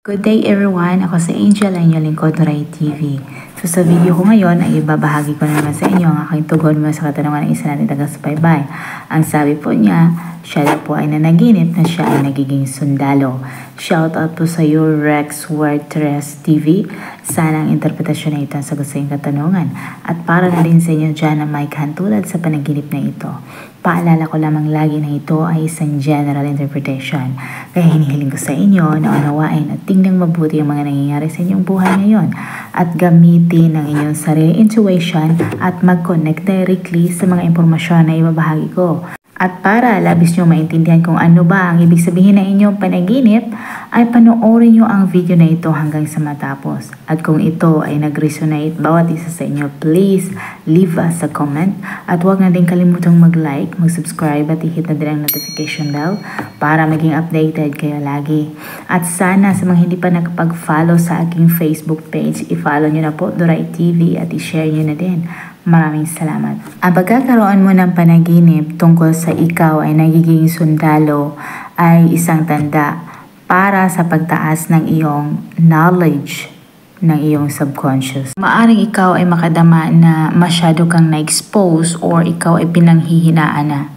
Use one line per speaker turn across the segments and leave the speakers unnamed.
Good day everyone! Ako si Angel, ang inyong lingkod na Ray TV. So sa video ko ngayon ay ibabahagi ko naman sa inyo ang aking tugon mo sa katanungan ng isa natin taga-subaybay. Ang sabi po niya, siya po ay nanaginip na siya ay nagiging sundalo. Shout out po sa iyo Rex Wertres TV. Sana ang interpretasyon na ito ang sagot sa iyong katanungan. At para na din sa inyo dyan na may kahantulad sa panaginip na ito. Paalala ko lamang lagi na ito ay isang general interpretation. Kaya hinihiling ko sa inyo na unawain at tingnan mabuti ang mga nangyayari sa inyong buhay ngayon at gamitin ang inyong sarili intuition at mag-connect directly sa mga impormasyon na ibabahagi ko. At para labis nyo maintindihan kung ano ba ang ibig sabihin ng inyong panaginip, ay panoorin nyo ang video na ito hanggang sa matapos. At kung ito ay nag-resonate bawat isa sa inyo, please leave us a comment. At huwag na din kalimutang mag-like, mag-subscribe at i-hit na din ang notification bell para maging updated kayo lagi. At sana sa mga hindi pa nakapag-follow sa aking Facebook page, i-follow nyo na po Doray TV at i-share nyo na din. Maraming salamat. Ang pagkakaroon mo ng panaginip tungkol sa ikaw ay nagiging sundalo ay isang tanda para sa pagtaas ng iyong knowledge ng iyong subconscious. Maaring ikaw ay makadama na masyado kang na-expose or ikaw ay pinanghihinaan na.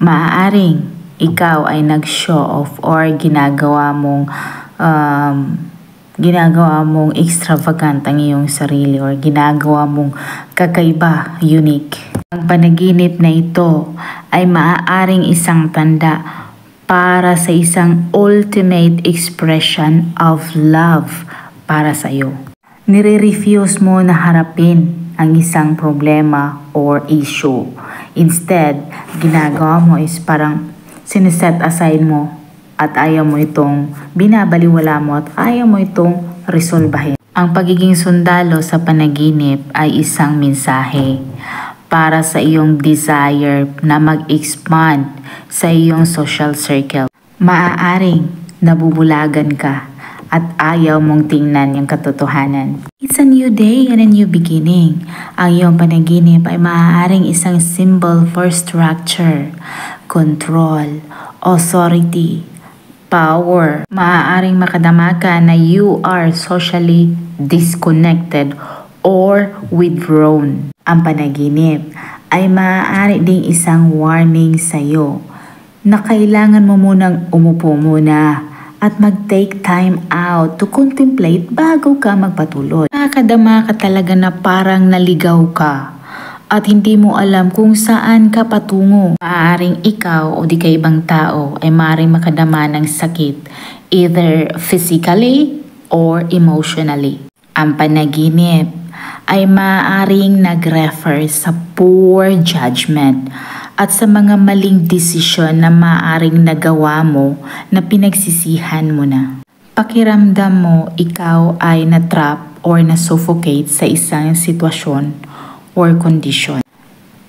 Maaaring ikaw ay nag-show off or ginagawa mong extravagant ang iyong sarili or ginagawa mong kakaiba, unique. Ang panaginip na ito ay maaaring isang tanda para sa isang ultimate expression of love para sa iyo. Nire-refuse mo na harapin ang isang problema or issue. Instead, ginagawa mo is parang sineset aside mo at ayaw mo itong binabaliwala mo at ayaw mo itong resolbahin. Ang pagiging sundalo sa panaginip ay isang mensahe para sa iyong desire na mag-expand sa iyong social circle. Maaaring nabubulagan ka at ayaw mong tingnan yung katotohanan. It's a new day and a new beginning. Ang iyong panaginip ay maaaring isang symbol for structure, control, authority, power. Maaaring makadama ka na you are socially disconnected or withdrawn. Ang panaginip ay maaari ding isang warning sa iyo na kailangan mo munang umupo muna at mag-take time out to contemplate bago ka magpatuloy. Nakakadama ka talaga na parang naligaw ka at hindi mo alam kung saan ka patungo. Maaaring ikaw o di ka ibang tao ay maaaring makadama ng sakit either physically or emotionally. Ang panaginip ay maaaring nag-refer sa poor judgment at sa mga maling desisyon na maaaring nagawa mo na pinagsisihan mo na. Pakiramdam mo ikaw ay na-trap or na-suffocate sa isang sitwasyon or condition.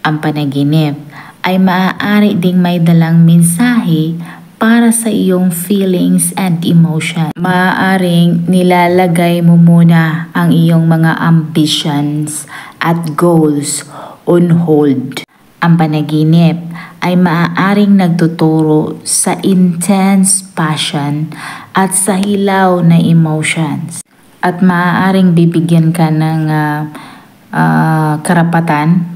Ang panaginip ay maaari ding may dalang mensahe para sa iyong feelings and emotion. Maaaring nilalagay mo muna ang iyong mga ambitions at goals on hold. Ang panaginip ay maaaring nagtuturo sa intense passion at sa hilaw na emotions. At maaaring bibigyan ka ng karapatan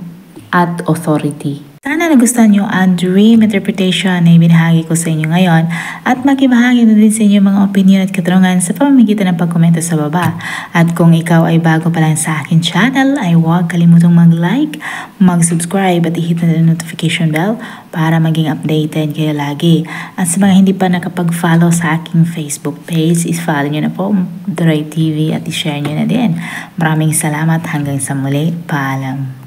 at authority. Sana nagustuhan nyo ang dream interpretation na ibinahagi ko sa inyo ngayon at makibahagi na din sa inyo mga opinion at katanungan sa pamamagitan ng pagkomento sa baba. At kung ikaw ay bago pa lang sa akin channel ay huwag kalimutang mag-like, mag-subscribe at i-hit na din notification bell para maging updated kayo lagi. At sa mga hindi pa nakapag-follow sa aking Facebook page, is-follow nyo na po Doray TV at i-share nyo na din. Maraming salamat hanggang sa muli. Paalam.